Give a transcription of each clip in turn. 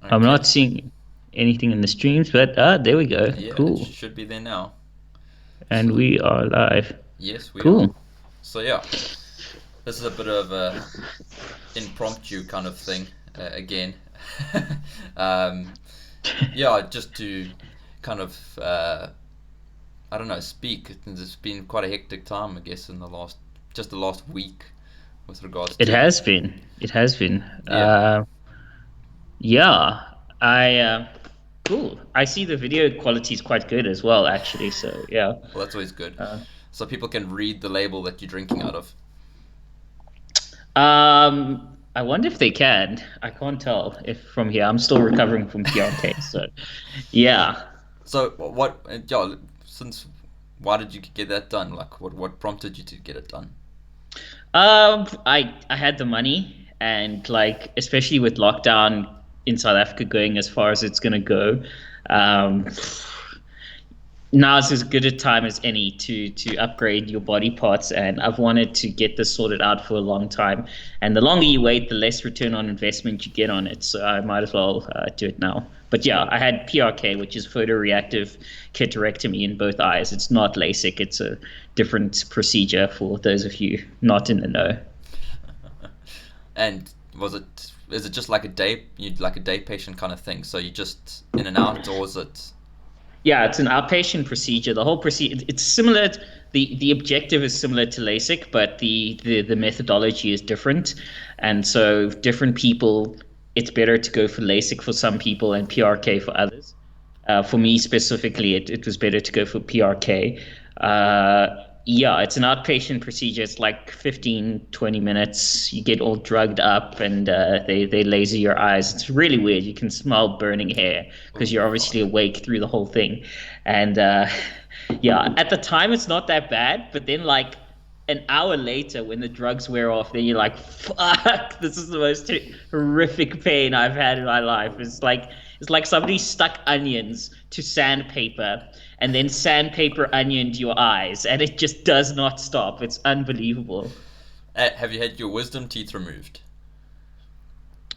I'm Okay. not seeing anything in the streams, but there we go. Yeah, it Cool. should be there now. And So we are live. yes, we are. Cool. So yeah, this is a bit of a impromptu kind of thing again. um, yeah, just to kind of I don't know, speak. It's been quite a hectic time, I guess, in the last week with regards It to has been. It has been. yeah. Yeah. I cool. I see the video quality is quite good as well, actually. So yeah. Well, that's always good, Uh, so people can read the label that you're drinking out of. I wonder if they can. I can't tell if from here. I'm still recovering from PRK, so yeah. So what? Yeah, since why did you get that done? Like, what prompted you to get it done? I had the money, and like especially with lockdown in South Africa going as far as it's gonna go, um, now is as good a time as any to upgrade your body parts, and I've wanted to get this sorted out for a long time. And the longer you wait, the less return on investment you get on it. So I might as well do it now. But yeah, I had PRK, which is photoreactive keratectomy in both eyes. It's not LASIK. It's a different procedure for those of you not in the know. And is it just like a day you like a day patient kind of thing? So you just in and out, or is it? Yeah, it's an outpatient procedure. The whole procedure, it's similar. The objective is similar to LASIK, but the methodology is different. And so different people, it's better to go for LASIK for some people and PRK for others. For me specifically, it was better to go for PRK. Yeah, it's an outpatient procedure. It's like 15-20 minutes. You get all drugged up, and they laser your eyes. It's really weird. You can smell burning hair because Oh you're God. obviously awake through the whole thing. And yeah, at the time it's not that bad, but then like an hour later when the drugs wear off, then you're like, fuck, this is the most horrific pain I've had in my life. It's like somebody stuck onions to sandpaper and then sandpaper onioned your eyes, and it just does not stop. It's unbelievable. Have you had your wisdom teeth removed?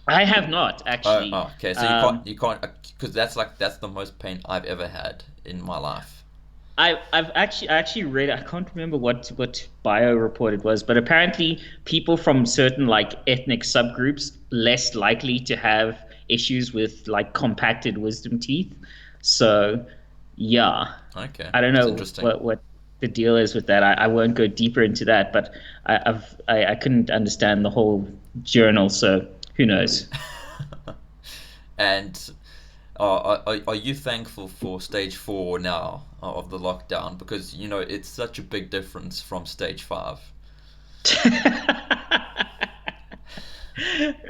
I have not actually. Okay. So Um, you can't because that's the most pain I've ever had in my life. I actually read, I can't remember what bio report it was, but apparently people from certain like ethnic subgroups less likely to have issues with like compacted wisdom teeth. So yeah, Okay, I don't that's know interesting. what the deal is with that. I won't go deeper into that, but I couldn't understand the whole journal, so who knows? And are you thankful for stage 4 now of the lockdown? Because you know it's such a big difference from stage 5.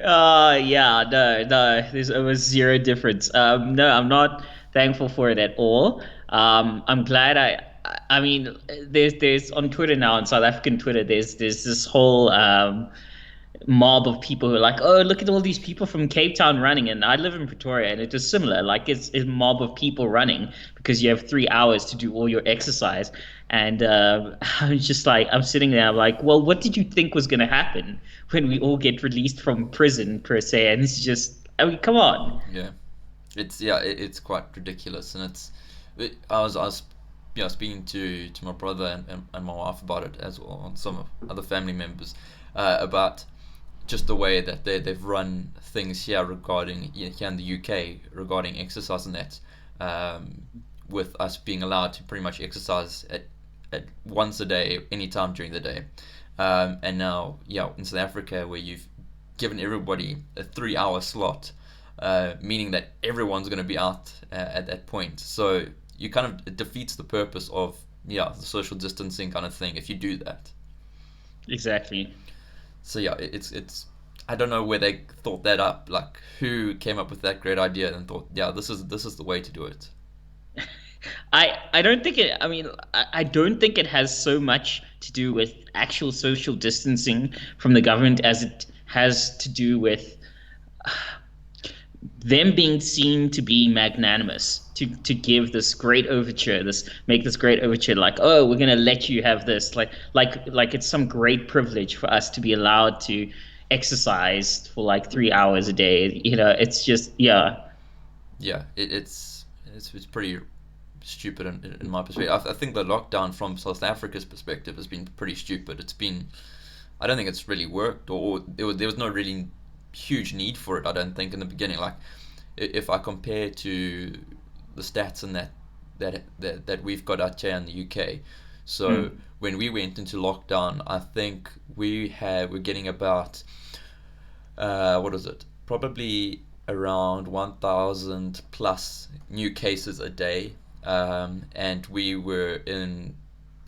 Yeah, no, there was zero difference. No, I'm not thankful for it at all. I'm glad I mean, there's on Twitter now, on South African Twitter, there's this whole mob of people who are like, oh, look at all these people from Cape Town running, and I live in Pretoria, and it is similar. Like it's a mob of people running because you have 3 hours to do all your exercise, and I'm just like, I'm sitting there, I'm like, well, what did you think was going to happen when we all get released from prison per se? And it's just, I mean, come on. Yeah, it's quite ridiculous, and I was speaking to my brother and my wife about it as well, and some other family members about just the way that they've run things here regarding here in the UK regarding exercise and that, um, with us being allowed to pretty much exercise at once a day, anytime during the day, and now in South Africa where you've given everybody a 3 hour slot, meaning that everyone's going to be out at that point. So you kind of it defeats the purpose of the social distancing kind of thing if you do that. Exactly. So it's I don't know where they thought that up. Like who came up with that great idea and thought, yeah, this is the way to do it. I don't think it. I mean, I don't think it has so much to do with actual social distancing from the government as it has to do with them being seen to be magnanimous, to give this great overture, this make this great overture, like, oh, we're gonna let you have this, like it's some great privilege for us to be allowed to exercise for like 3 hours a day. It's just, yeah. Yeah, it's pretty stupid in my perspective. I think the lockdown from South Africa's perspective has been pretty stupid. It's been I don't think it's really worked, or there was no really huge need for it. I don't think in the beginning. Like if I compare to the stats and that we've got out here in the UK, so Mm. when we went into lockdown, I think we're getting about what is it? Probably around 1,000 plus new cases a day, and we were in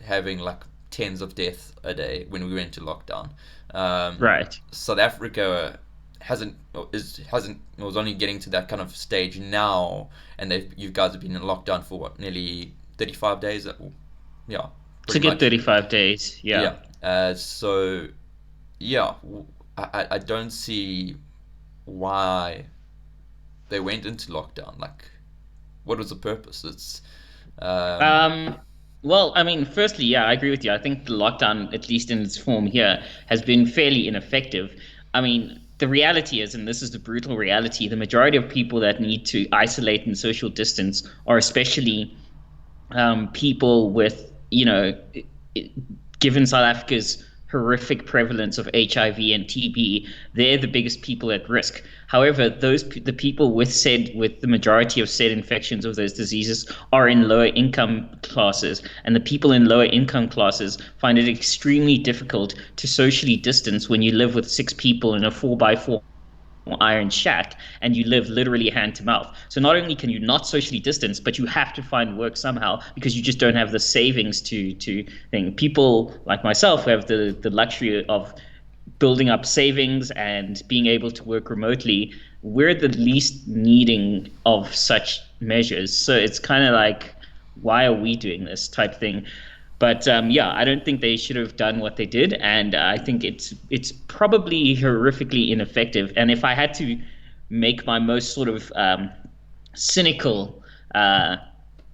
having like tens of deaths a day when we went to lockdown. Um, Right. South Africa hasn't was only getting to that kind of stage now, and you guys have been in lockdown for what, nearly 35 days. Yeah, To pretty get much. 35 days. Yeah. Yeah. So yeah, I don't see why they went into lockdown. Like, what was the purpose? It's um, Um, well, I mean, firstly, yeah, I agree with you. I think the lockdown, at least in its form here, has been fairly ineffective. I mean, the reality is, and this is the brutal reality, the majority of people that need to isolate and social distance are especially people with, given South Africa's horrific prevalence of HIV and TB, they're the biggest people at risk. However, the people with the majority of said infections of those diseases are in lower income classes, and the people in lower income classes find it extremely difficult to socially distance when you live with six people in a four by four iron shack and you live literally hand to mouth. So not only can you not socially distance, but you have to find work somehow because you just don't have the savings to thing. People like myself who have the luxury of building up savings and being able to work remotely, we're the least needing of such measures. So it's kind of like, why are we doing this type thing? But yeah, I don't think they should have done what they did, and I think it's probably horrifically ineffective. And if I had to make my most sort of cynical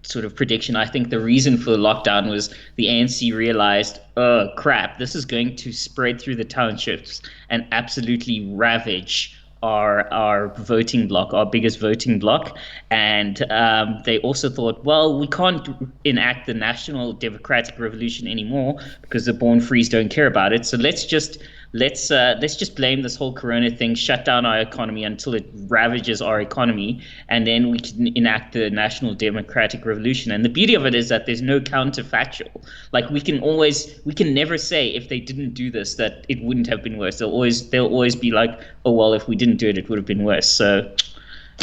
sort of prediction. I think the reason for the lockdown was the ANC realized, oh crap, this is going to spread through the townships and absolutely ravage our voting block, our biggest voting block. And they also thought, well, we can't enact the national democratic revolution anymore because the born frees don't care about it. So let's just blame this whole corona thing, shut down our economy until it ravages our economy, and then we can enact the national democratic revolution. And the beauty of it is that there's no counterfactual. Like we can never say if they didn't do this that it wouldn't have been worse. They'll always be like, oh well, if we didn't do it, it would have been worse. So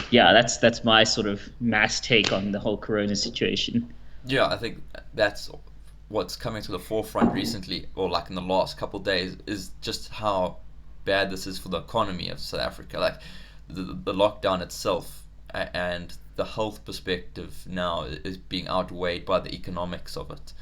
yeah, that's my sort of mass take on the whole corona situation. yeah, I think that's what's coming to the forefront recently, or like in the last couple of days, is just how bad this is for the economy of South Africa. Like the lockdown itself and the health perspective now is being outweighed by the economics of it.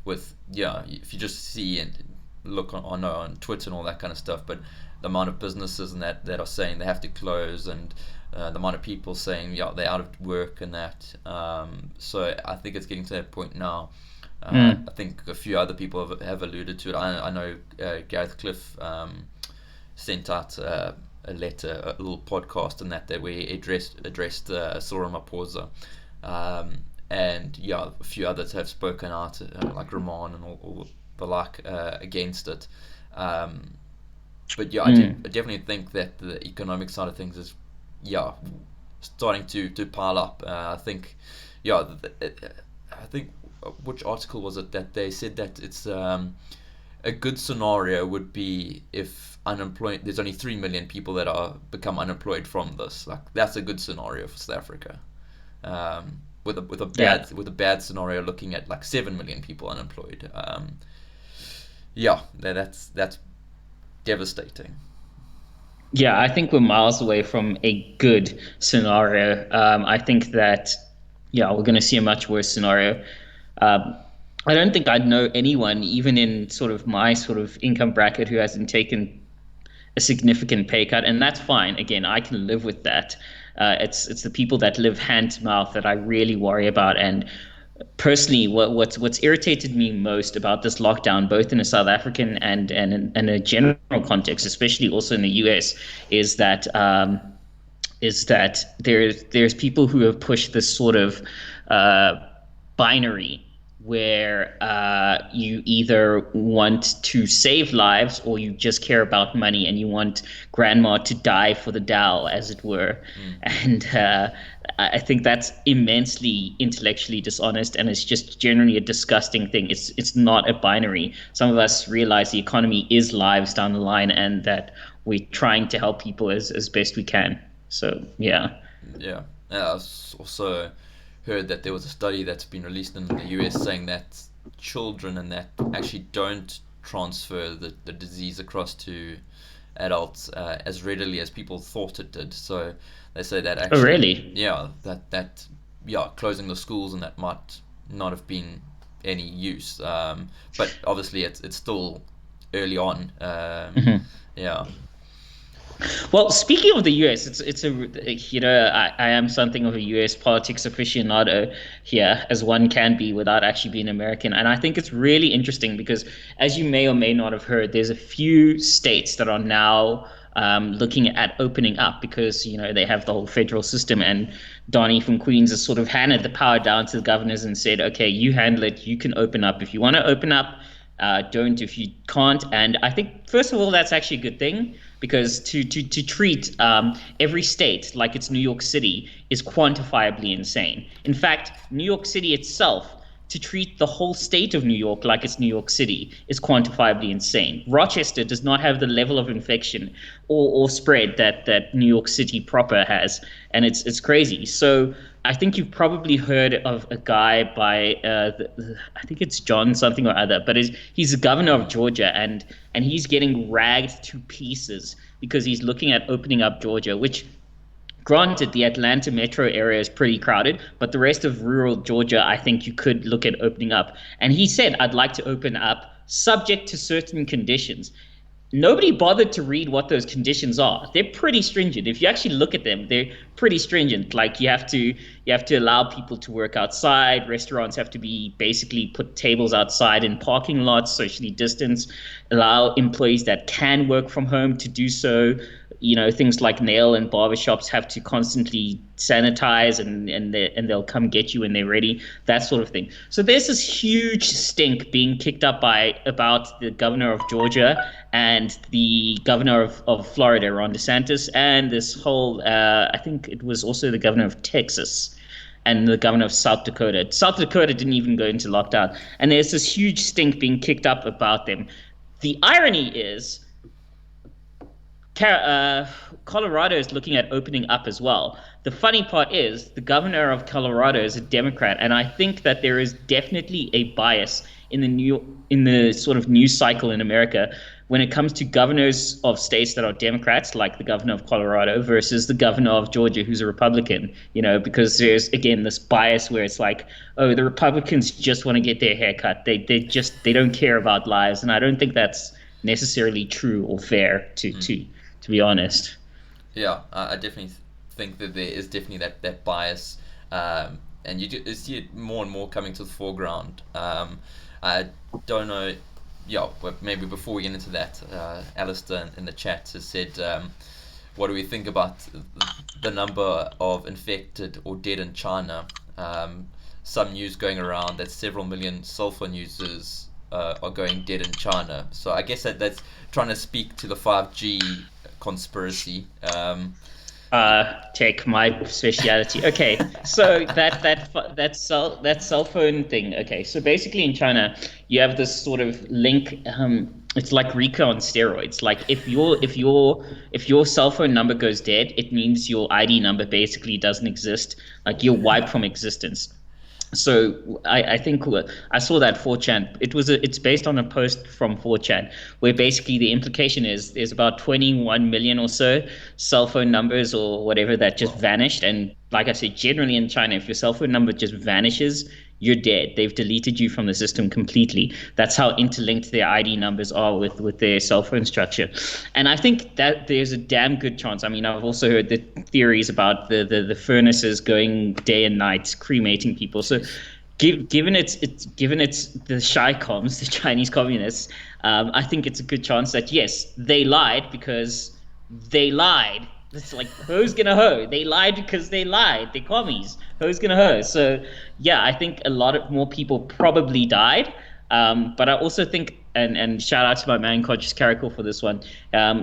With yeah, if you just see and look on Twitter and all that kind of stuff, but the amount of businesses and that are saying they have to close, and the amount of people saying yeah they're out of work and that. So I think it's getting to that point now. I Mm, think a few other people have alluded to it. I know Gareth Cliff sent out a letter, a little podcast, and that we addressed Cyril Ramaphosa, and yeah, a few others have spoken out, like Ramon and all the like, against it. Um, but yeah, I mm. definitely think that the economic side of things is yeah starting to pile up. I think yeah, I think which article was it that they said that it's a good scenario would be if unemployed. There's only 3 million people that are become unemployed from this. Like that's a good scenario for South Africa. Yeah. With a bad scenario looking at like 7 million people unemployed. Yeah, that's devastating. Yeah, I think we're miles away from a good scenario. I think that, yeah, we're going to see a much worse scenario. Um, I don't think I'd know anyone, even in sort of my sort of income bracket, who hasn't taken a significant pay cut, and that's fine. Again, I can live with that. It's the people that live hand to mouth that I really worry about. And personally, what's irritated me most about this lockdown, both in a South African and a general context, especially also in the US, is that is that there's people who have pushed this sort of uh, binary where you either want to save lives or you just care about money and you want grandma to die for the Tao, as it were. Mm. And I think that's immensely intellectually dishonest, and it's just generally a disgusting thing. It's not a binary. Some of us realize the economy is lives down the line, and that we're trying to help people as best we can. So yeah. Yeah. I've also heard that there was a study that's been released in the US saying that children and that actually don't transfer the disease across to adults as readily as people thought it did. So they say that Oh, actually, really? yeah, yeah, closing the schools and that might not have been any use. But obviously, it's still early on. Mhm. Yeah. Well, speaking of the US, it's a I am something of a US politics aficionado here, as one can be without actually being American. And I think it's really interesting because, as you may or may not have heard, there's a few states that are now looking at opening up because they have the whole federal system, and Donnie from Queens has sort of handed the power down to the governors and said, okay, you handle it, you can open up if you want to open up. Don't if you can't. And I think first of all, that's actually a good thing because to treat every state like it's New York City is quantifiably insane. In fact, New York City itself, to treat the whole state of New York like it's New York City is quantifiably insane. Rochester does not have the level of infection or spread that New York City proper has, and it's crazy. So I think you've probably heard of a guy by I think it's John something or other, but he's the governor of Mm. Georgia, and he's getting ragged to pieces because he's looking at opening up Georgia, which granted, the Atlanta metro area is pretty crowded, but the rest of rural Georgia, I think you could look at opening up. And he said, I'd like to open up subject to certain conditions. Nobody bothered to read what those conditions are. They're pretty stringent. If you actually look at them, they're pretty stringent. Like you have to allow people to work outside. Restaurants have to be basically put tables outside in parking lots, socially distanced. Allow employees that can work from home to do so. Things like nail and barber shops have to constantly sanitize, and they'll come get you when they're ready, that sort of thing. So there's this huge stink being kicked up by about the governor of Georgia and the governor of Florida, Ron DeSantis, and this whole I think it was also the governor of Texas and the governor of South Dakota. South Dakota didn't even go into lockdown, and there's this huge stink being kicked up about them. The irony is Colorado is looking at opening up as well. The funny part is the governor of Colorado is a Democrat, and I think that there is definitely a bias in the sort of news cycle in America when it comes to governors of states that are Democrats, like the governor of Colorado, versus the governor of Georgia, who's a Republican. Because there's again this bias where it's like, oh, the Republicans just want to get their hair cut. They don't care about lives, and I don't think that's necessarily true or fair to be honest. Yeah, I definitely think that there is definitely that bias, and you see it more and more coming to the foreground. I don't know, yeah, but maybe before we get into that, Alistair in the chat has said, what do we think about the number of infected or dead in China? Some news going around that several million cell phone users are going dead in China. So I guess that's trying to speak to the 5G conspiracy. Take my speciality. Okay, so that cell phone thing. Okay, so basically in China, you have this sort of link. It's like RICO on steroids. Like if your cell phone number goes dead, it means your ID number basically doesn't exist. Like you're wiped from existence. So I think I saw that 4chan. It's based on a post from 4chan where basically the implication is there's about 21 million or so cell phone numbers or whatever that just Well, vanished. And like I said, generally in China, if your cell phone number just vanishes, you're dead. They've deleted you from the system completely. That's how interlinked their ID numbers are with their cell phone structure. And I think that there's a damn good chance. I mean, I've also heard the theories about the furnaces going day and night, cremating people. So jeez. given it's the Shy Coms, the Chinese communists, I think it's a good chance that yes, they lied because they lied It's like who's gonna hoe? They lied because they lied. They commies. Who's gonna hoe? So yeah, I think a lot of more people probably died. But I also think, and shout out to my man Conscious Carical for this one.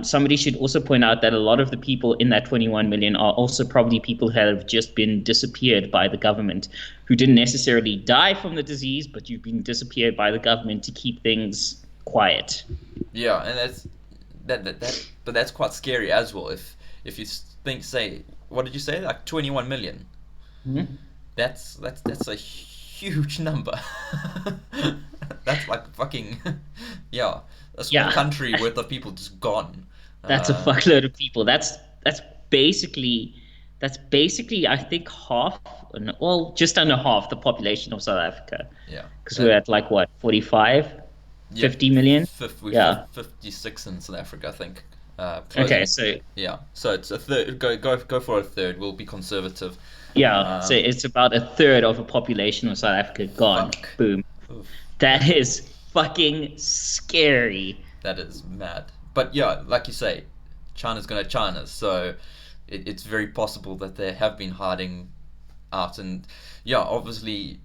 Somebody should also point out that a lot of the people in that 21 million are also probably people who have just been disappeared by the government, who didn't necessarily die from the disease, but you've been disappeared by the government to keep things quiet. Yeah, and but that's quite scary as well. If you think, say, what did you say, like 21 million? Mhm. That's a huge number. That's like fucking yeah, a small Yeah. country worth of people just gone. That's a Uh, fuckload of people. That's basically that's basically I think half, well, just under half the population of South Africa. yeah, Because we're that at like what, 45, yeah, 50 million? we're Yeah. 56 in South Africa, I think. Okay, Closing, so yeah. So it's a third. Go for a third. We'll be conservative. yeah, so Um, it's about a third of the population of South Africa gone. fuck. Boom. Oof, That that's is fucking scary. that is mad. But yeah, like you say, China's gonna China, so it's very possible that they have been hiding out, and yeah, obviously,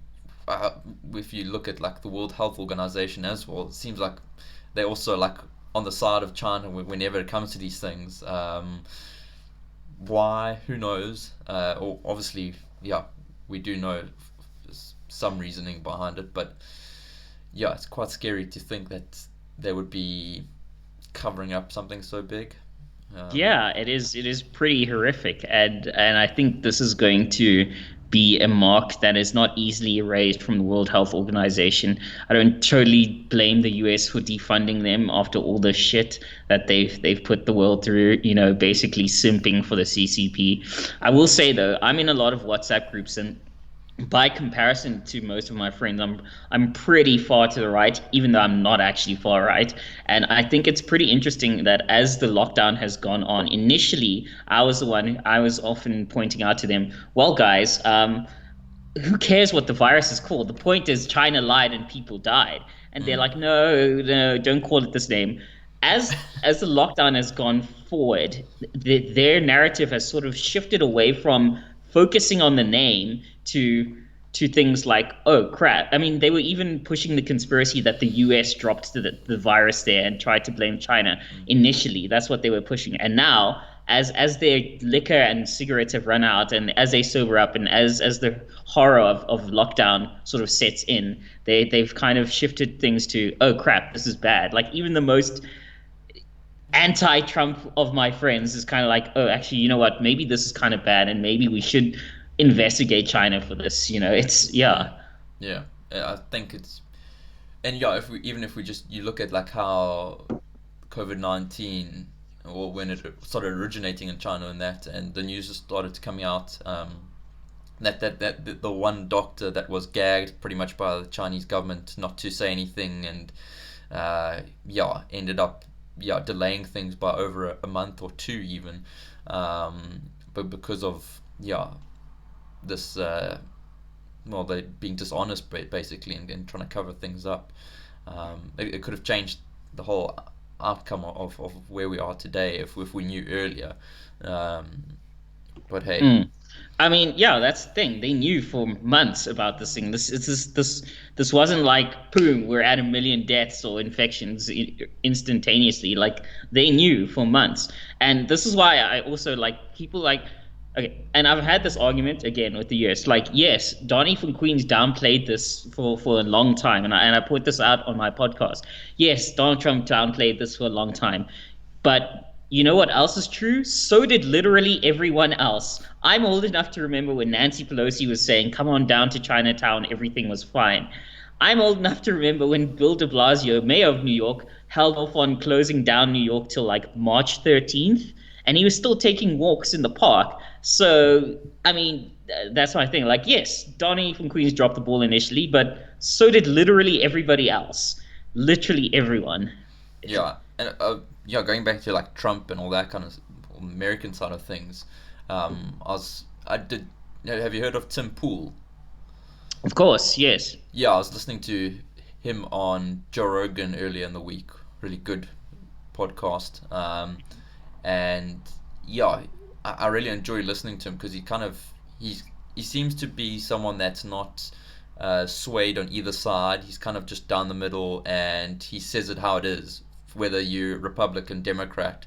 uh, if you look at like the World Health Organization as well, it seems like they're also like on the side of China whenever it comes to these things. Why? Who knows? Or obviously, yeah, we do know some reasoning behind it, but yeah, it's quite scary to think that they would be covering up something so big. Um, Yeah, it is pretty horrific, and I think this is going to be a mark that is not easily erased from the World Health Organization. I don't totally blame the US for defunding them after all the shit that they've put the world through, basically simping for the CCP. I will say though, I'm in a lot of WhatsApp groups, and by comparison to most of my friends, I'm pretty far to the right, even though I'm not actually far right. And I think it's pretty interesting that as the lockdown has gone on, initially I was often pointing out to them, well, guys, who cares what the virus is called? The point is China lied and people died. And they're mm, like, no, no, don't call it this name. As the lockdown has gone forward, their narrative has sort of shifted away from focusing on the name to things like, oh crap. I mean, they were even pushing the conspiracy that the US dropped the virus there and tried to blame China mm, initially. That's what they were pushing. And now, as their liquor and cigarettes have run out, and as they sober up, and as the horror of lockdown sort of sets in, they've kind of shifted things to, oh crap, this is bad. Like even the most anti-Trump of my friends is kind of like, oh, actually, you know what? Maybe this is kind of bad, and maybe we should investigate China for this. It's mm, yeah. yeah, I think it's, and yeah, if we even if we just you look at like how COVID-19, or when it started originating in China and that, and the news just started coming out, that the one doctor that was gagged pretty much by the Chinese government not to say anything, and yeah, ended up delaying things by over a month or two even, but because of this well, they being dishonest basically, and trying to cover things up. It could have changed the whole outcome of where we are today if we knew earlier. Um, but hey, Mm. I mean, yeah, that's the thing. They knew for months about this thing. This wasn't like boom, we're at 1 million deaths or infections instantaneously. Like they knew for months, and this is why I also like people like. Okay, and I've had this argument again with the US. Like, yes, Donnie from Queens downplayed this for a long time, and I put this out on my podcast. Yes, Donald Trump downplayed this for a long time, but you know what else is true? So did literally everyone else. I'm old enough to remember when Nancy Pelosi was saying, come on down to Chinatown, everything was fine. I'm old enough to remember when Bill de Blasio, mayor of New York, held off on closing down New York till like March 13th, and he was still taking walks in the park. So, I mean, that's my thing. Like, yes, Donnie from Queens dropped the ball initially, but so did literally everybody else. Literally everyone. yeah, and yeah, going back to like Trump and all that kind of American side of things, I did. Have you heard of Tim Pool? Of course, yes. Yeah, I was listening to him on Joe Rogan earlier in the week. Really good podcast. And yeah, I really enjoy listening to him because he seems to be someone that's not swayed on either side. He's kind of just down the middle, and he says it how it is, whether you're Republican, Democrat,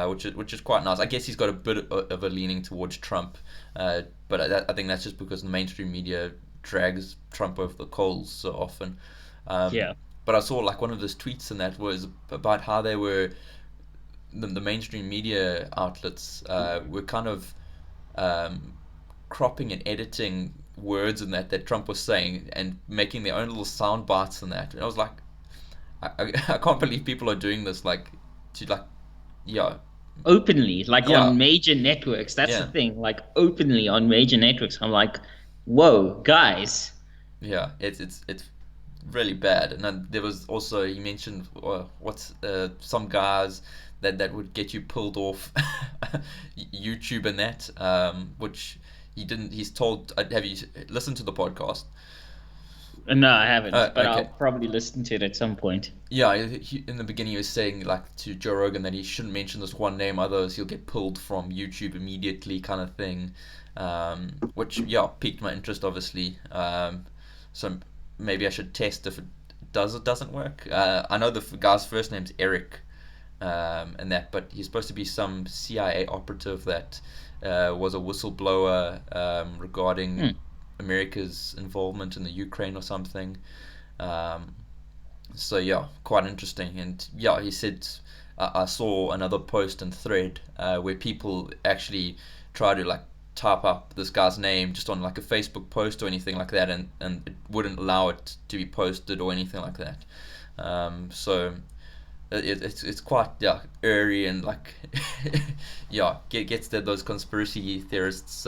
which is quite nice. I guess he's got a bit of a leaning towards Trump, but I think that's just because the mainstream media drags Trump over the coals so often. Um, Yeah. but I saw like one of his tweets, and that was about how they were the mainstream media outlets were kind of um, cropping and editing words and that Trump was saying and making their own little sound bites and that. And I was like, I can't believe people are doing this. Like, to like, yeah, Openly, like yeah, on major networks. That's the yeah, thing. Like openly on major networks. I'm like, whoa, guys. yeah. It's really bad. And then there was also he mentioned what's some guys that would get you pulled off YouTube and that, which he didn't. He's told. Have you listened to the podcast? No, I haven't, but I'll Okay. probably listen to it at some point. Yeah, in the beginning he was saying like to Joe Rogan that he shouldn't mention this one name, otherwise he'll get pulled from YouTube immediately, kind of thing. Which yeah piqued my interest, obviously. So maybe I should test if it does or doesn't work. I know the guy's first name's Eric, and that, but he's supposed to be some CIA operative that was a whistleblower regarding Hmm. America's involvement in the Ukraine or something. Um, so yeah, quite interesting. And yeah, he said I saw another post and thread where people actually try to like type up this guy's name just on like a Facebook post or anything like that, and it wouldn't allow it to be posted or anything like that. So it's quite yeah airy and like yeah gets those conspiracy theorists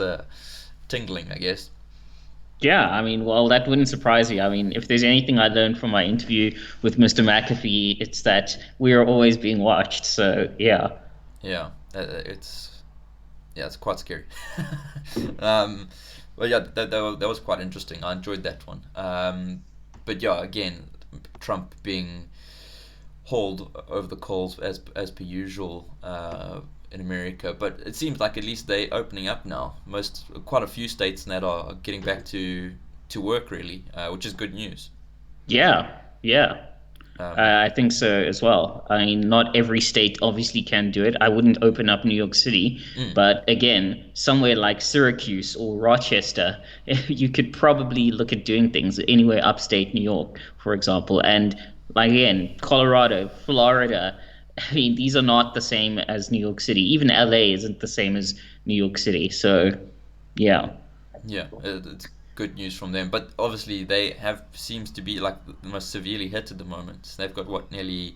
tingling, I guess. Yeah, I mean, well, that wouldn't surprise you. I mean, if there's anything I learned from my interview with Mr. McAfee, it's that we are always being watched. So, yeah. Yeah, it's yeah, it's quite scary. um, but yeah, that was quite interesting. I enjoyed that one. But yeah, again, Trump being hauled over the coals as per usual in America. But it seems like at least they opening up now. Quite a few states that are getting back to work really, which is good news. Yeah, yeah. Um, I think so as well. I mean, not every state obviously can do it. I wouldn't open up New York City, mm, but again, somewhere like Syracuse or Rochester, you could probably look at doing things anywhere upstate New York, for example. And like again, Colorado, Florida. I mean, these are not the same as New York City. Even LA isn't the same as New York City. So, yeah. Yeah, it's good news from them. But obviously, they have seems to be like the most severely hit at the moment. They've got what nearly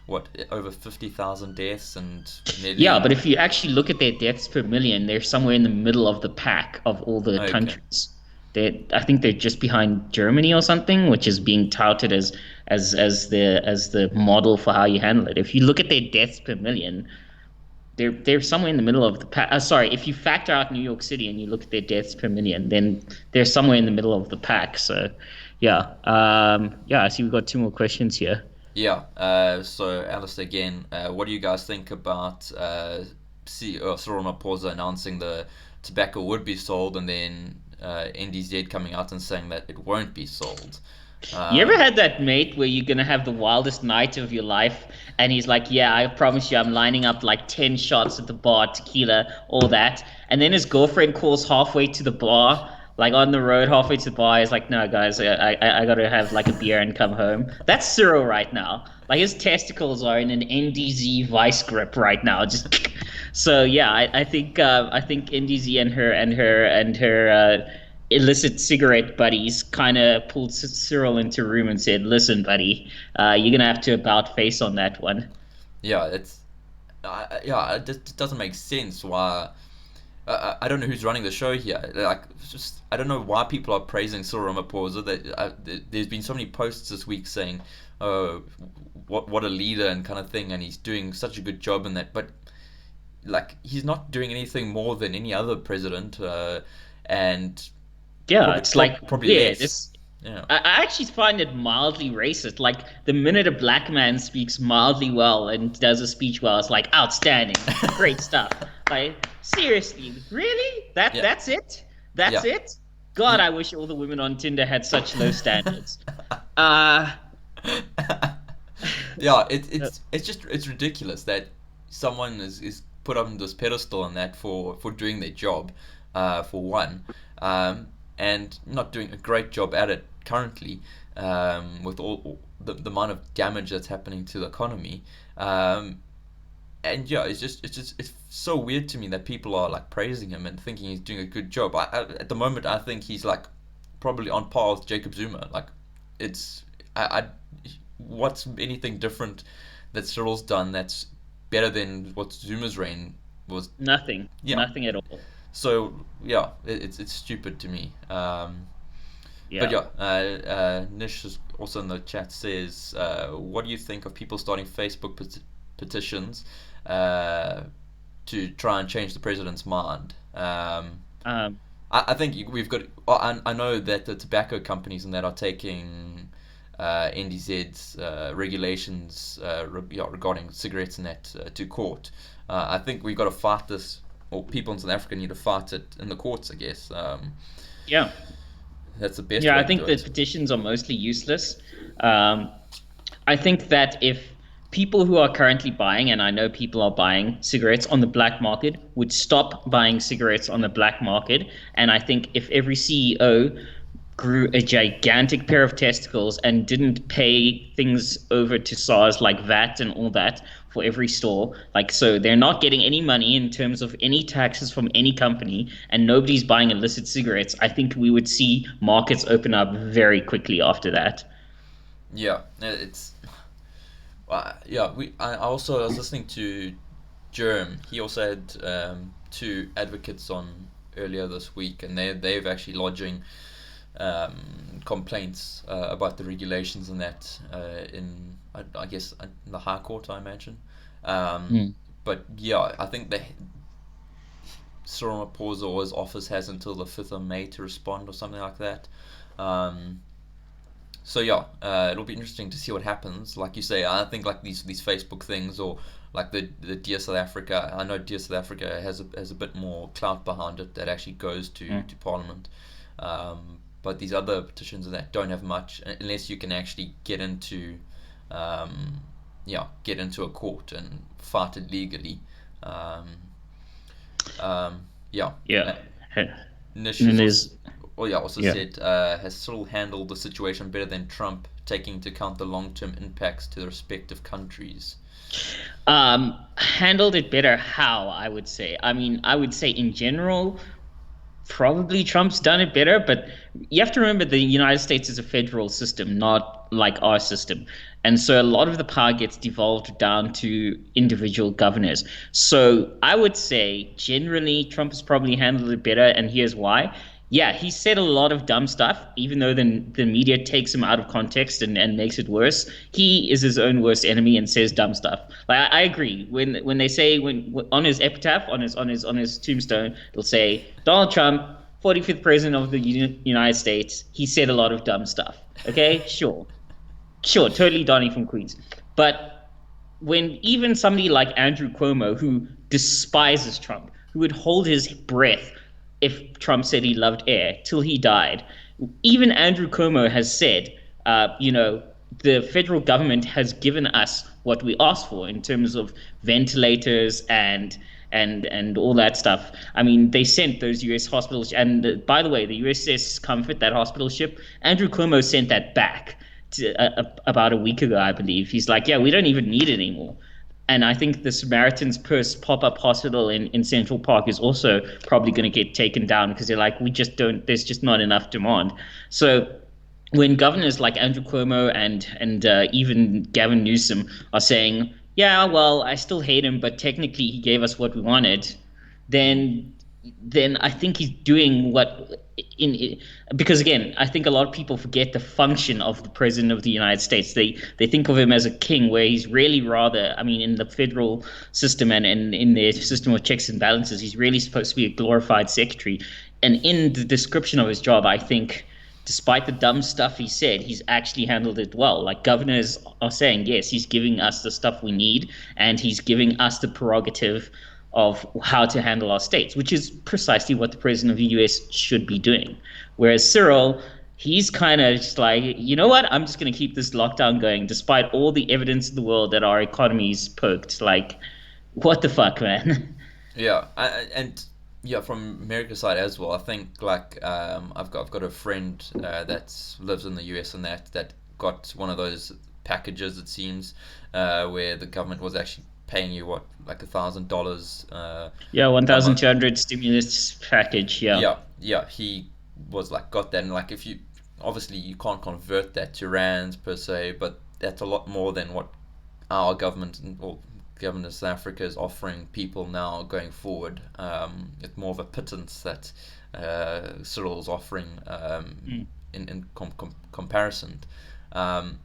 what over 50,000 deaths and Yeah, nearly but if you actually look at their deaths per million, they're somewhere in the middle of the pack of all the okay. countries. I think they're just behind Germany or something, which is being touted as the model for how you handle it. If you look at their deaths per million, they're somewhere in the middle of the pack. Sorry, if you factor out New York City and you look at their deaths per million, then they're somewhere in the middle of the pack. So, yeah, yeah. I see we've got two more questions here. Yeah. So Alice again, what do you guys think about CEO Cyril Ramaphosa announcing the tobacco would be sold, and then NDZ coming out and saying that it won't be sold? You ever Um, had that mate where you're gonna have the wildest night of your life, and he's like, "Yeah, I promise you, I'm lining up like 10 shots at the bar, tequila, all that," and then his girlfriend calls halfway to the bar, like on the road, halfway to the bar. He's like, "No, guys, I gotta have like a beer and come home." That's Cyril right now. Like his testicles are in an NDZ vice grip right now. Just so yeah, I think NDZ and her illicit cigarette buddies kind of pulled Cyril into a room and said, "Listen, buddy, you're gonna have to about face on that one." yeah, yeah, it just doesn't make sense why. I don't know who's running the show here. Like, it's just I don't know why people are praising Cyril Ramaphosa. There's been so many posts this week saying, "Oh, what a leader" and kind of thing, and he's doing such a good job in that. But like, he's not doing anything more than any other president, and Yeah, it's like probably weird. less. It's Yeah. I actually find it mildly racist. Like the minute a black man speaks mildly well and does a speech well, it's like outstanding, great stuff. Like seriously, really? Yeah. That's it? That's Yeah. it? God, Y- I wish all the women on Tinder had such low standards. Uh, yeah, it's just it's ridiculous that someone is put on this pedestal and that for doing their job, for one, and not doing a great job at it currently, with all the amount of damage that's happening to the economy. And yeah, it's so weird to me that people are like praising him and thinking he's doing a good job. At the moment, I think he's like probably on par with Jacob Zuma. Like, it's I what's anything different that Cyril's done that's better than what Zuma's reign was? Nothing, Yeah. nothing at all. So yeah, it's stupid to me. But Yeah. yeah, Nish is also in the chat says, what do you think of people starting Facebook petitions uh, to try and change the president's mind? Um, I think we've got. I know that the tobacco companies and that are taking NDZ's regulations yeah, regarding cigarettes and that to court. I think we've got to fight this, or people in South Africa need to fight it in the courts, I guess. yeah. That's the best Yeah, way I to do think the it. petitions are mostly useless. Um, I think that if people who are currently buying, and I know people are buying cigarettes on the black market, would stop buying cigarettes on the black market, and I think if every CEO grew a gigantic pair of testicles and didn't pay things over to SARS like VAT and all that for every store, like so they're not getting any money in terms of any taxes from any company, and nobody's buying illicit cigarettes, I think we would see markets open up very quickly after that. Yeah, it's yeah. I also I was listening to Germ. He also had two advocates on earlier this week, and they've actually lodging complaints about the regulations and that in I guess in the High Court, I imagine. Um, Hmm. but yeah, I think they Cyril Ramaphosa or his office has until the 5th of May to respond or something like that. Um, so yeah, it'll be interesting to see what happens. Like you say, I think like these Facebook things or like the Dear South Africa. I know Dear South Africa has a bit more clout behind it that actually goes Hmm. to Parliament. But these other petitions that don't have much unless you can actually um, get into a court and fight it legally. Um, yeah. Uh, Yeah. Nish And then has also, there's well, yeah, also yeah. said, has Cyril handled the situation better than Trump, taking into account the long-term impacts to the respective countries? Handled it better how, I would say. I mean, I would say in general, probably Trump's done it better, but you have to remember the United States is a federal system, not like our system. And so a lot of the power gets devolved down to individual governors. So I would say generally Trump has probably handled it better, and here's why. Yeah, he said a lot of dumb stuff, even though the media takes him out of context and makes it worse. He is his own worst enemy and says dumb stuff. Like I agree. When they say when on his epitaph, on his tombstone, they'll say Donald Trump, 45th president of the United States. He said a lot of dumb stuff. Okay, sure, sure, totally Donnie from Queens. But when even somebody like Andrew Cuomo, who despises Trump, who would hold his breath if Trump said he loved air till he died, even Andrew Cuomo has said, the federal government has given us what we asked for in terms of ventilators and all that stuff. I mean, they sent those U.S. hospitals, and by the way, the USS Comfort, that hospital ship, Andrew Cuomo sent that back about a week ago, I believe. He's like, yeah, we don't even need it anymore. And I think the Samaritan's Purse pop up hospital in Central Park is also probably going to get taken down because they're like, we just don't, there's just not enough demand. So when governors like Andrew Cuomo and even Gavin Newsom are saying, "Yeah, well, I still hate him, but technically he gave us what we wanted," Mm. then then I think he's doing what in because again, I think a lot of people forget the function of the president of the United States. They think of him as a king, where he's really rather, I mean, in the federal system and in their system of checks and balances, he's really supposed to be a glorified secretary. And in the description of his job, I think despite the dumb stuff he said, he's actually handled it well. Like governors are saying, yes, he's giving us the stuff we need, and he's giving us the prerogative of how to handle our states, which is precisely what the president of the US should be doing. Whereas Cyril, he's kind of just like, you know what? I'm just going to keep this lockdown going, despite all the evidence in the world that our economy's poked. Like, what the fuck, man? Yeah, and yeah, from America's side as well. I think like I've got a friend that lives in the US and that got one of those packages it seems where the government was actually paying you what like $1,000 Yeah, a month. 1,200 stimulus package. Yeah. Yeah, he was like got that, and like if you obviously you can't convert that to rands per se, but that's a lot more than what our government or government of South Africa is offering people now going forward. It's more of a pittance that Cyril's offering Mm. in comparison. Um,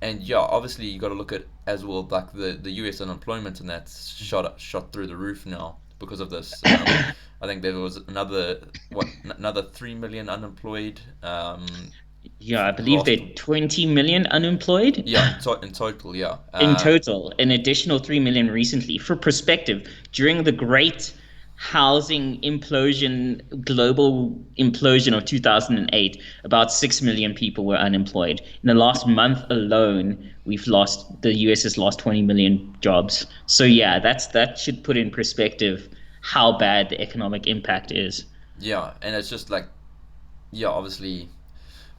and yeah, obviously you got to look at as well like the U.S. unemployment and that's shot through the roof now because of this. I think there was another 3 million unemployed Yeah, I believe last. there are 20 million unemployed Yeah, in total, yeah. in total, an additional 3 million recently. For perspective, during the great housing implosion, global implosion of 2008, about 6 million people were unemployed. In the last month alone, the US has lost 20 million jobs. So yeah, that should put in perspective how bad the economic impact is. Yeah, and it's just like yeah, obviously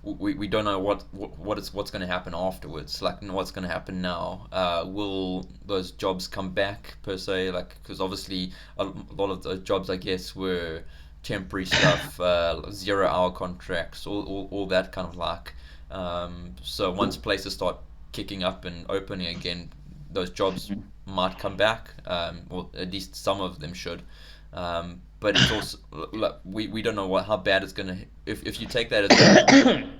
we don't know what's going to happen afterwards. Like what's going to happen now? Will those jobs come back per se? Like because obviously a lot of those jobs, I guess, were temporary stuff, 0 hour contracts, all that kind of like. So once places start kicking up and opening again, those jobs might come back. Or at least some of them should. But it's also like, we don't know how bad it's gonna if you take that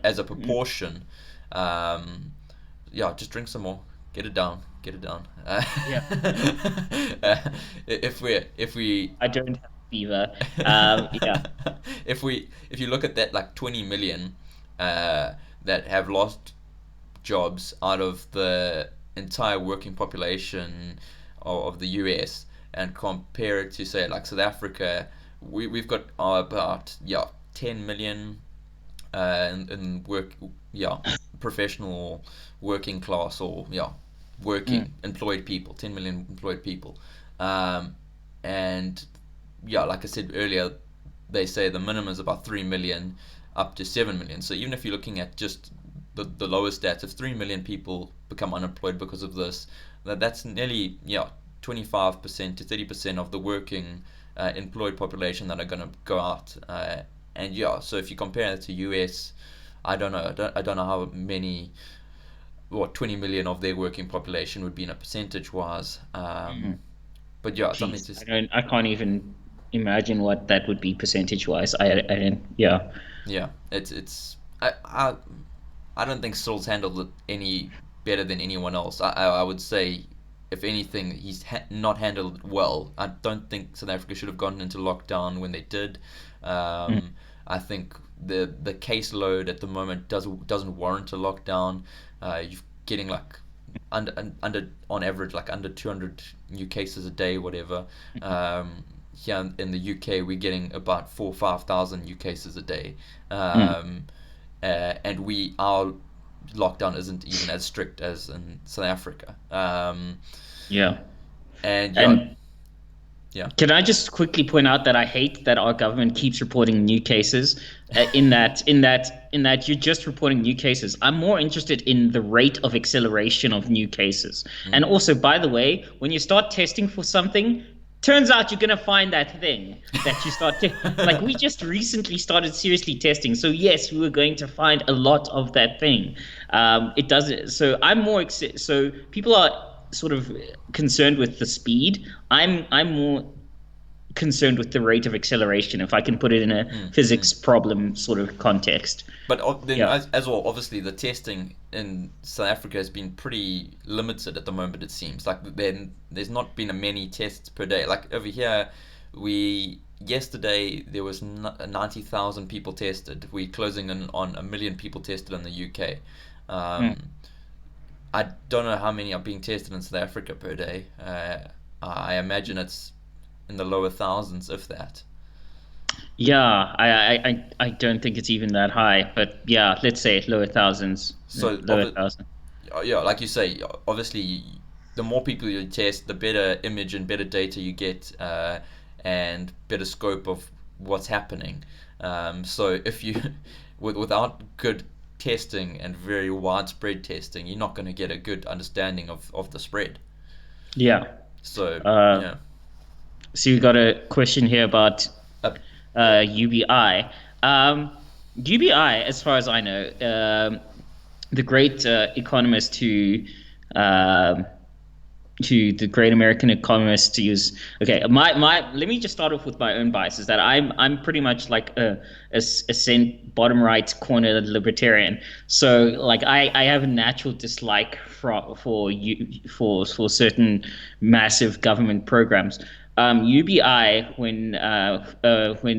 as a proportion. Um, yeah, just drink some more, get it down. Yeah, If we I don't have fever. Yeah. if you look at that like 20 million that have lost jobs out of the entire working population of the US and compare it to say like South Africa, we've got about 10 million in work professional working class or working Mm. employed people, 10 million employed people, um, and yeah, like I said earlier, they say the minimum is about 3 million up to 7 million. So even if you're looking at just the lowest stats, if 3 million people become unemployed because of this, that's nearly 25% to 30% of the working employed population that are going to go out. And yeah, so if you compare that to US, I don't know. I don't know how many, what 20 million of their working population would be in a percentage wise. Mm. But yeah, something Jeez, to I can't even imagine what that would be percentage wise. I don't, yeah. yeah. I don't think Stroll's handled it any better than anyone else. I would say, if anything, he's not handled it well. I don't think South Africa should have gone into lockdown when they did. Mm. I think the caseload at the moment doesn't warrant a lockdown. You're getting like under on average like under 200 new cases a day, whatever. Here in the UK, we're getting about 4 or 5 thousand new cases a day. Mm. And our lockdown isn't even as strict as in South Africa. Yeah. And yeah, And yeah. can I just quickly point out that I hate that our government keeps reporting new cases? In that you're just reporting new cases. I'm more interested in the rate of acceleration of new cases. And Mm. also, by the way, when you start testing for something, turns out you're gonna find that thing that you like we just recently started seriously testing. So yes, we were going to find a lot of that thing. It doesn't. So I'm more so people are sort of concerned with the speed. I'm more concerned with the rate of acceleration, if I can put it in a Mm, mm. physics problem sort of context. But then, Yeah. as well, obviously, the testing in South Africa has been pretty limited at the moment. It seems like then there's not been a many tests per day. Like over here, we yesterday there was 90,000 people tested. We're closing in on 1 million people tested in the UK. Mm. Um, I don't know how many are being tested in South Africa per day. I imagine it's in the lower thousands, if that. Yeah, I don't think it's even that high, but yeah, let's say lower thousands, So, lower thousand. yeah, like you say, obviously, the more people you test, the better image and better data you get, and better scope of what's happening. So, if you, without good testing and very widespread testing, you're not going to get a good understanding of the spread. Yeah. So, Uh, yeah. so you got a question here about Uh, yeah. UBI. UBI, as far as I know, the great economist um, to the great American economist to use. Okay, my let me just start off with my own bias is that I'm pretty much like a cent bottom right corner libertarian. So like I have a natural dislike for you for certain massive government programs. UBI when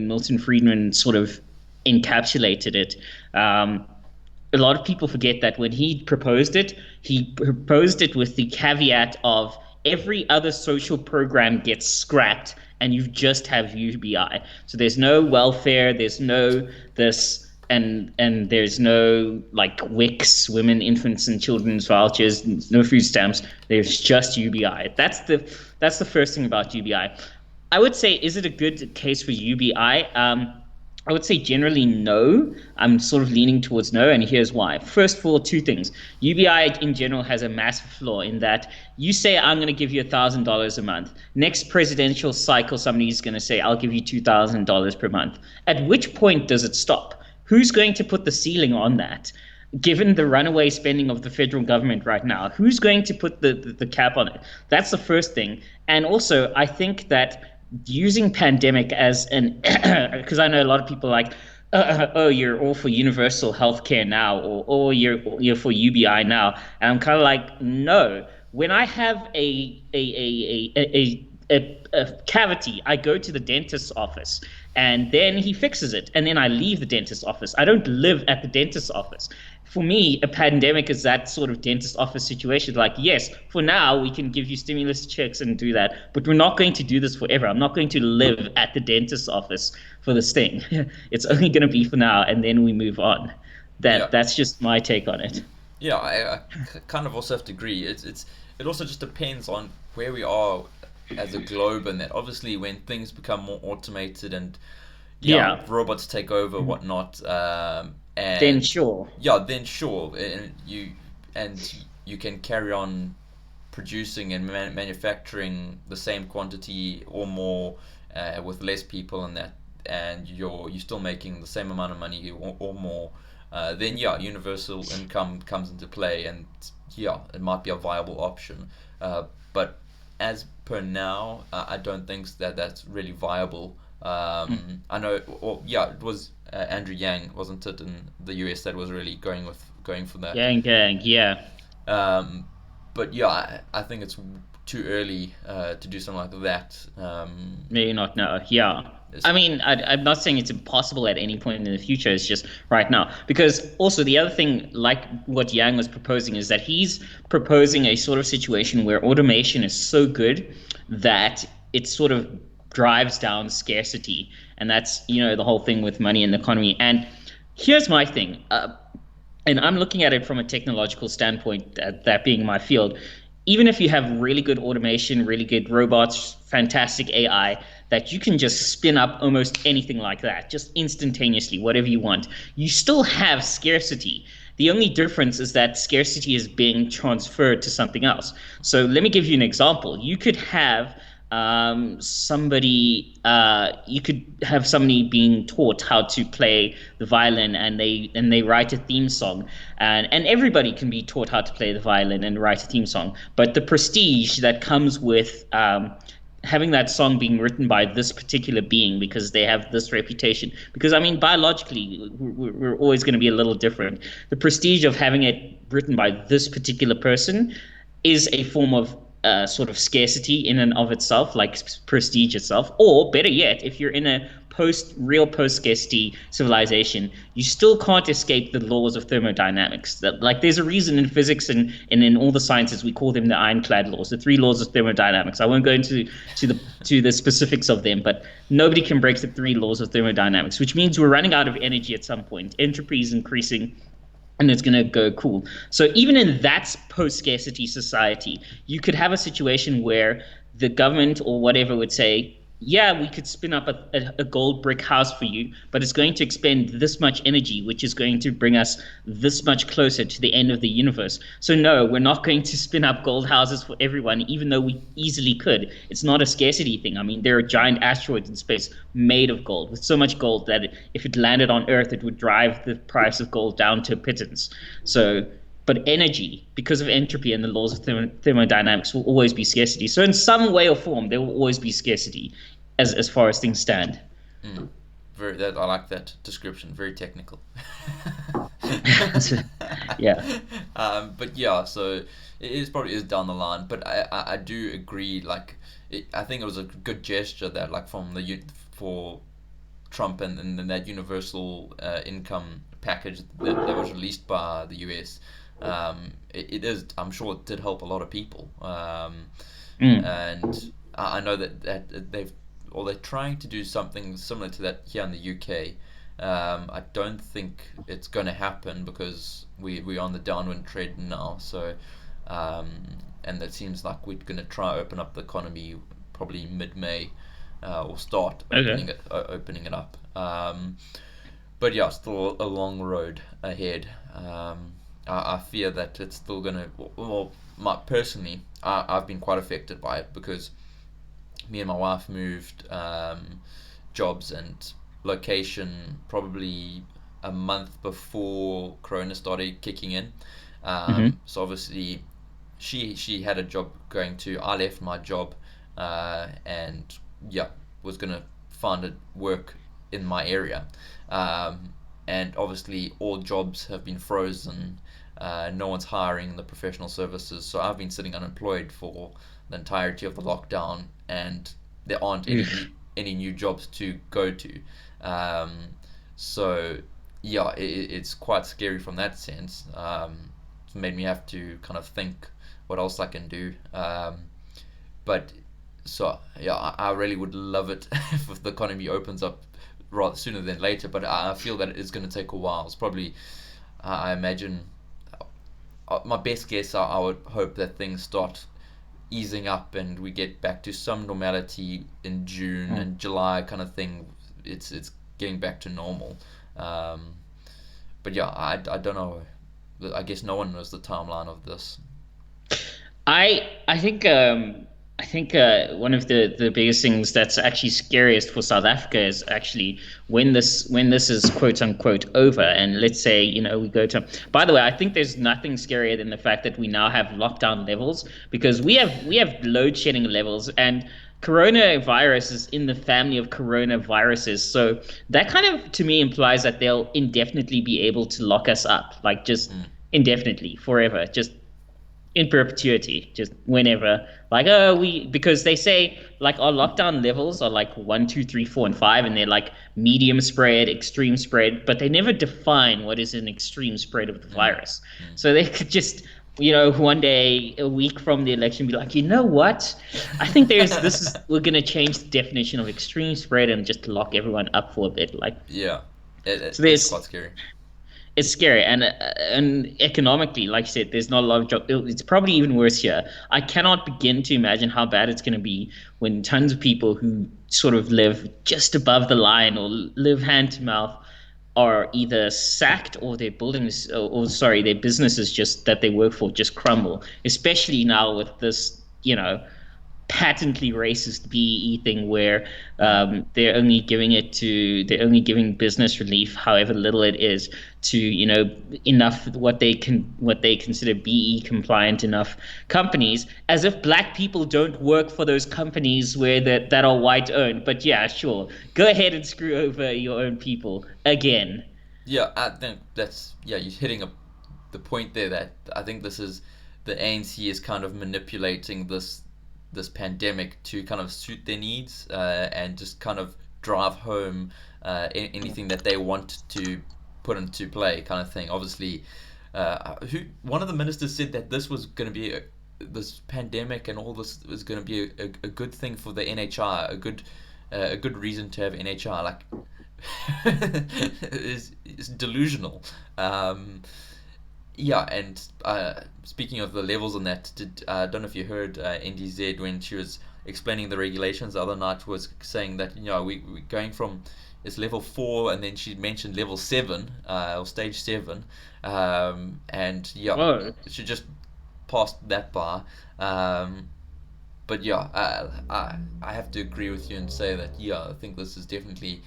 Milton Friedman sort of encapsulated it. A lot of people forget that when he proposed it with the caveat of every other social program gets scrapped and you just have UBI. So there's no welfare, there's no this and there's no like WICs, women, infants and children's vouchers, no food stamps. There's just UBI. That's the first thing about UBI. I would say, is it a good case for UBI? I would say generally no. I'm sort of leaning towards no, and here's why. First of all, two things. UBI in general has a massive flaw in that you say, I'm going to give you $1,000 a month. Next presidential cycle, somebody's going to say, I'll give you $2,000 per month. At which point does it stop? Who's going to put the ceiling on that? Given the runaway spending of the federal government right now, who's going to put the cap on it? That's the first thing. And also, I think that using pandemic as an because I know a lot of people like oh, you're all for universal healthcare now, or oh, you're for UBI now, and I'm kind of like, no. When I have a cavity, I go to the dentist's office, and then he fixes it, and then I leave the dentist's office. I don't live at the dentist's office. For me, a pandemic is that sort of dentist office situation. Like, yes, for now we can give you stimulus checks and do that, but we're not going to do this forever. I'm not going to live at the dentist's office for this thing. It's only going to be for now, and then we move on. Yeah. That's just my take on it. Yeah, kind of also have to agree. It also just depends on where we are as a globe, and that obviously when things become more automated and yeah, Yeah, robots take over whatnot, then and sure. yeah, then sure, and you can carry on producing and manufacturing the same quantity or more with less people and that, and you're still making the same amount of money or more. Then yeah, universal income comes into play, and yeah, it might be a viable option. But as per now, I don't think that that's really viable. I know, or yeah, it was Andrew Yang, wasn't it, in the US that was really going for that. Gang, yeah. Um, but yeah, I think it's too early to do something like that. Maybe not now. Yeah. It's, I mean, I'm not saying it's impossible at any point in the future. It's just right now. Because also, the other thing, like what Yang was proposing, is that he's proposing a sort of situation where automation is so good that it sort of drives down scarcity. And that's, the whole thing with money in the economy. And here's my thing. And I'm looking at it from a technological standpoint, that being my field. Even if you have really good automation, really good robots, fantastic AI, that you can just spin up almost anything like that, just instantaneously, whatever you want, you still have scarcity. The only difference is that scarcity is being transferred to something else. So let me give you an example. You could have somebody being taught how to play the violin, and they write a theme song, and everybody can be taught how to play the violin and write a theme song, but the prestige that comes with having that song being written by this particular being because they have this reputation, because I mean biologically we're always going to be a little different. The prestige of having it written by this particular person is a form of sort of scarcity in and of itself, like prestige itself. Or better yet, if you're in a real post scarcity civilization, you still can't escape the laws of thermodynamics. That like there's a reason in physics and in all the sciences we call them the ironclad laws, the three laws of thermodynamics. I won't go into to the specifics of them, but nobody can break the three laws of thermodynamics, which means we're running out of energy at some point. Entropy is increasing and it's going to go cool. So even in that post scarcity society, you could have a situation where the government or whatever would say, yeah, we could spin up a gold brick house for you, but it's going to expend this much energy, which is going to bring us this much closer to the end of the universe. So no, we're not going to spin up gold houses for everyone, even though we easily could. It's not a scarcity thing. I mean, there are giant asteroids in space made of gold, with so much gold that if it landed on Earth, it would drive the price of gold down to a pittance. So but energy, because of entropy and the laws of thermodynamics, will always be scarcity. So in some way or form, there will always be scarcity, as far as things stand. Mm. Very that I like that description. Very technical. Yeah. But yeah, so it is probably is down the line. But I do agree. Like, I think it was a good gesture that like from for Trump and that universal income package that was released by the US. It is. I'm sure it did help a lot of people. Mm. And I know that they're trying to do something similar to that here in the UK. I don't think it's going to happen because we're on the downward trend now. So, um, and it seems like we're going to try open up the economy probably mid-May, or start Okay. opening it up. But yeah, still a long road ahead. I fear that it's still going to. Well, personally, I've been quite affected by it because me and my wife moved jobs and location probably a month before Corona started kicking in. Mm-hmm. So obviously, she had a job going to. I left my job, and yeah, was gonna find a work in my area. Um, and obviously, all jobs have been frozen. No one's hiring in the professional services, so I've been sitting unemployed for the entirety of the lockdown, and there aren't Oof. any new jobs to go to. Um, so yeah, it's quite scary from that sense. It's made me have to kind of think what else I can do. But so yeah, I really would love it if the economy opens up rather sooner than later. But I feel that it is going to take a while. It's probably I imagine my best guess. I would hope that things start easing up and we get back to some normality in June Mm. and July kind of thing. It's getting back to normal. Um, but yeah, I don't know. I guess no one knows the timeline of this. I think one of the biggest things that's actually scariest for South Africa is actually when this is quote unquote over, and let's say we go to. By the way, I think there's nothing scarier than the fact that we now have lockdown levels because we have load shedding levels, and coronavirus is in the family of coronaviruses. So that kind of to me implies that they'll indefinitely be able to lock us up, like just Mm, indefinitely, forever, just in perpetuity, just whenever. Like, oh, because they say like our lockdown levels are like one, two, three, four, and five, and they're like medium spread, extreme spread, but they never define what is an extreme spread of the mm, virus. mm. So they could just, one day, a week from the election, be like, you know what? I think we're gonna change the definition of extreme spread and just lock everyone up for a bit. Like, Yeah, so it's quite scary. it's scary and economically, like I said, there's not a lot of job. It's probably even worse here. I cannot begin to imagine how bad it's going to be when tons of people who sort of live just above the line or live hand to mouth are either sacked or their buildings or sorry, their businesses just that they work for just crumble, especially now with this patently racist BEE thing where Mm, they're only giving business relief, however little it is, to enough what they consider BE compliant enough companies, as if black people don't work for those companies that are white owned. But yeah, sure, go ahead and screw over your own people again. yeah, I think that's yeah. You're hitting the point there that I think the ANC is kind of manipulating this pandemic to kind of suit their needs, and just kind of drive home anything that they want to put into play, kind of thing. Obviously, who one of the ministers said that this was going to be this pandemic and all this was going to be a good thing for the NHI, a good reason to have NHI. Like, is delusional. Yeah, and speaking of the levels on that, I don't know if you heard NDZ when she was explaining the regulations the other night, was saying that we're going from it's level 4, and then she mentioned level 7, or stage 7, and yeah, Whoa. she just passed that bar. But yeah, I have to agree with you and say that, yeah, I think this is definitely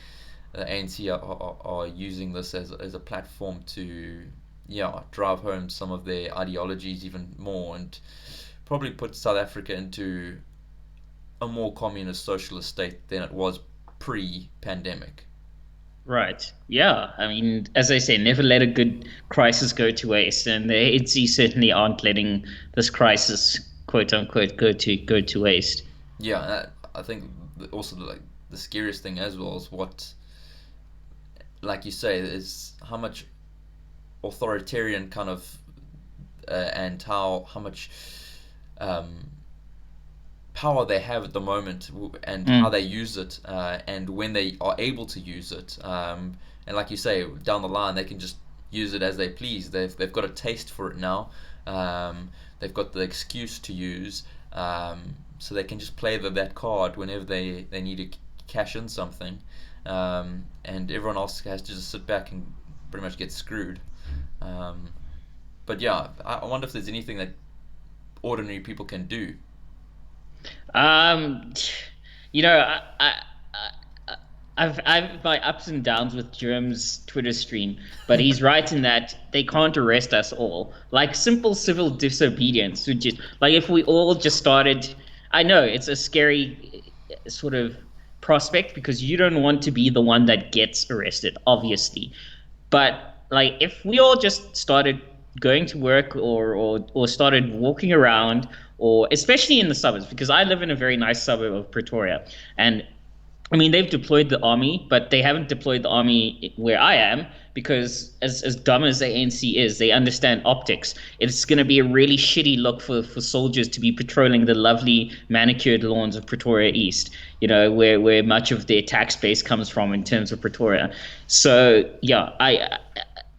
the ANC are using this as a platform to, yeah, drive home some of their ideologies even more, and probably put South Africa into a more communist socialist state than it was pre-pandemic. Right. Yeah. I mean, as I say, never let a good crisis go to waste, and the ANC certainly aren't letting this crisis, quote unquote, go to waste. Yeah, I think also like the scariest thing as well is what, like you say, is how much authoritarian kind of, and how much um, power they have at the moment, and how Mm. they use it, and when they are able to use it, and like you say, down the line they can just use it as they please. They've got a taste for it now. They've got the excuse to use, so they can just play that card whenever they need to cash in something, and everyone else has to just sit back and pretty much get screwed. Um, but yeah, I wonder if there's anything that ordinary people can do. Um, I I've my ups and downs with Jerm's Twitter stream, but he's right in that they can't arrest us all. Like simple civil disobedience would just like if we all just started. I know it's a scary sort of prospect because you don't want to be the one that gets arrested, obviously. But like if we all just started going to work or started walking around or especially in the suburbs because I live in a very nice suburb of Pretoria and I mean, they've deployed the army, but they haven't deployed the army where I am because, as dumb as the ANC is, they understand optics. It's going to be a really shitty look for soldiers to be patrolling the lovely manicured lawns of Pretoria East, where much of their tax base comes from in terms of Pretoria. So, yeah,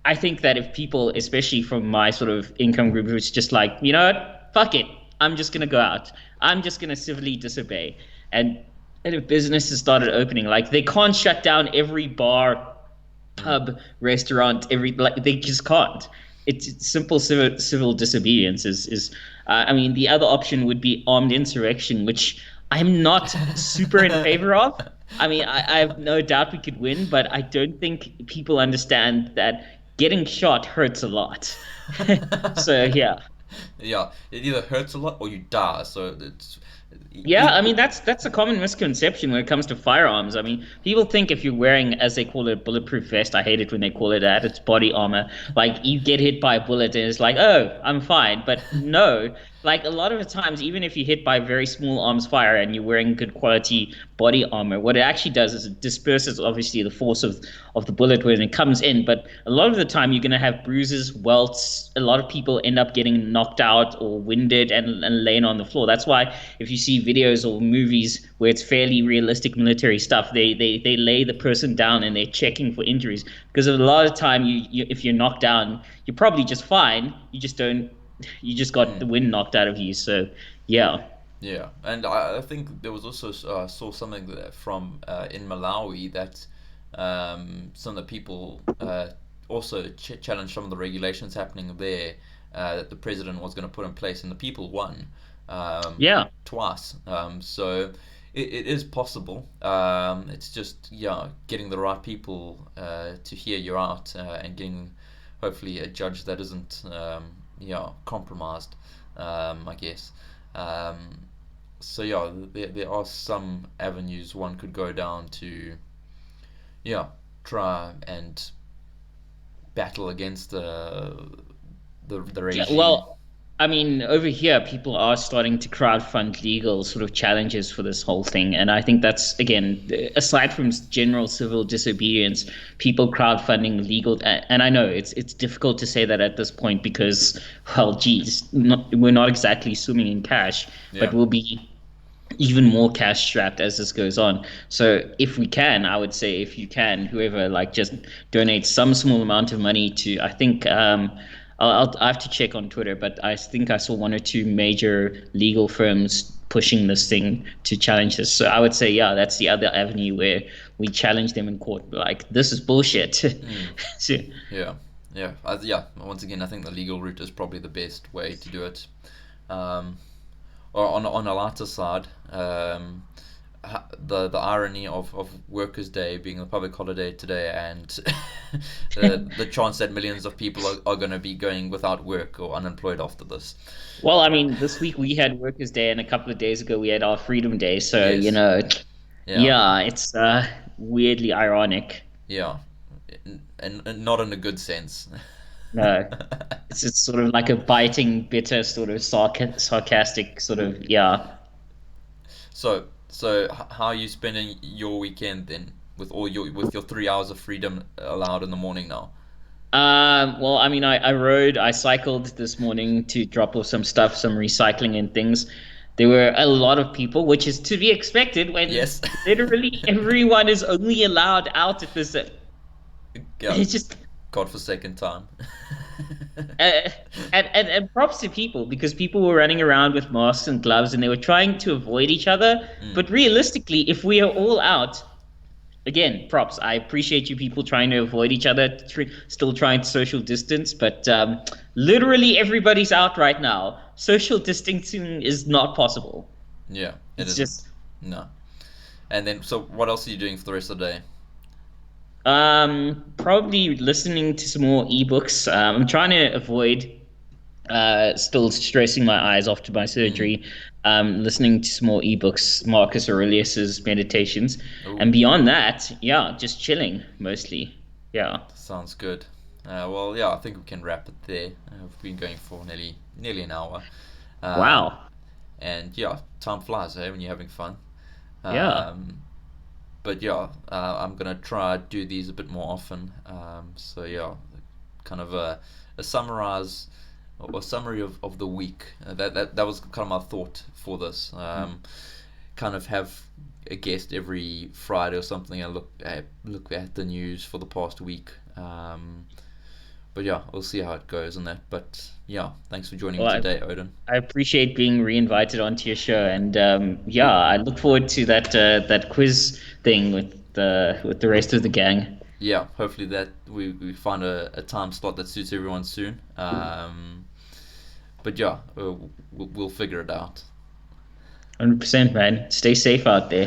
I think that if people, especially from my sort of income group, who's just like, you know what, fuck it, I'm just gonna go out. I'm just gonna civilly disobey. And and if businesses started opening, like they can't shut down every bar, Mm. pub, restaurant, every like they just can't. It's simple civil disobedience is I mean the other option would be armed insurrection, which I'm not super in favor of. I mean I have no doubt we could win, but I don't think people understand that getting shot hurts a lot. So yeah. Yeah, it either hurts a lot or you die. So Yeah, it, I mean that's a common misconception when it comes to firearms. I mean, people think if you're wearing, as they call it, a bulletproof vest. I hate it when they call it that. It's body armor. Like you get hit by a bullet and it's like, oh, I'm fine. But no, like a lot of the times, even if you hit by very small arms fire and you're wearing good quality body armor, what it actually does is it disperses obviously the force of the bullet when it comes in. But a lot of the time, you're gonna have bruises, welts. A lot of people end up getting knocked out or winded and laying on the floor. That's why if you see videos or movies where it's fairly realistic military stuff, they lay the person down and they're checking for injuries because a lot of time if you're knocked down, you're probably just fine. You just got mm, the wind knocked out of you. So yeah, yeah, and I think there was also saw something from in Malawi that some of the people also challenged some of the regulations happening there, that the president was going to put in place, and the people won, yeah. twice. So it is possible. It's just, yeah, getting the right people to hear you out, and getting hopefully a judge that isn't, yeah, compromised. I guess. Um, so yeah, there are some avenues one could go down to, yeah, try and battle against the Yeah, regime. well, I mean, over here, people are starting to crowdfund legal sort of challenges for this whole thing. And I think that's, again, aside from general civil disobedience, people crowdfunding legal. And I know it's difficult to say that at this point because, well, geez, we're not exactly swimming in cash, but Yeah. we'll be even more cash strapped as this goes on. So if we can, I would say if you can, whoever like just donate some small amount of money to, I think I have to check on Twitter, but I think I saw one or two major legal firms pushing this thing to challenge this. So I would say, yeah, that's the other avenue where we challenge them in court. Like this is bullshit. Mm. So, Yeah. Yeah. Yeah. Once again, I think the legal route is probably the best way to do it. Um, or on a lighter side, the irony of Workers' Day being a public holiday today, and the chance that millions of people are going to be going without work or unemployed after this. well, I mean, this week we had Workers' Day, and a couple of days ago we had our Freedom Day. So, Yes. Yeah. yeah, it's weirdly ironic. Yeah. And not in a good sense. No, it's sort of like a biting, bitter, sort of sarcastic sort of, yeah. So how are you spending your weekend then, with your 3 hours of freedom allowed in the morning now? Well, I mean, I cycled this morning to drop off some stuff, some recycling and things. There were a lot of people, which is to be expected when Yes. literally everyone is only allowed out at this. Yeah. It's just Godforsaken time. uh, and props to people because people were running around with masks and gloves and they were trying to avoid each other. Mm. But realistically, if we are all out, again, props. I appreciate you people trying to avoid each other, still trying to social distance, but literally everybody's out right now. Social distancing is not possible. Yeah, it It's isn't. just No. And then, so what else are you doing for the rest of the day? probably listening to some more ebooks. I'm trying to avoid still stressing my eyes after my Mm. surgery. Listening to some more ebooks, Marcus Aurelius's Meditations, Oh, and beyond that, yeah, just chilling mostly. Yeah. sounds good. Well, yeah, I think we can wrap it there. We've been going for nearly an hour. Um, Wow. and yeah, time flies, when you're having fun. Yeah. Um, but yeah, I'm gonna try do these a bit more often. So yeah, kind of a summarize or summary of the week. That was kind of my thought for this. Kind of have a guest every Friday or something and look at the news for the past week. But yeah, we'll see how it goes on that. But yeah, thanks for joining me Well, today, Odin. I appreciate being reinvited onto your show, and yeah, I look forward to that quiz thing with the rest of the gang. Yeah, hopefully that we find a time slot that suits everyone soon. But yeah, we'll figure it out. 100%, man. Stay safe out there.